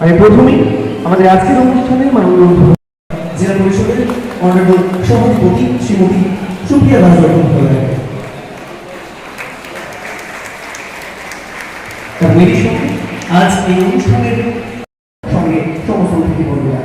আমি প্রথমেই আমাদের আজকের অনুষ্ঠানে মাননীয় জেলা পরিষদের অনারেবল সভাপতি শ্রীমতী সুপ্রিয়া দাস বন্দ্যোপাধ্যায় আজ এই অনুষ্ঠানের সঙ্গে সমস্ত অতিথি বন্ধুরা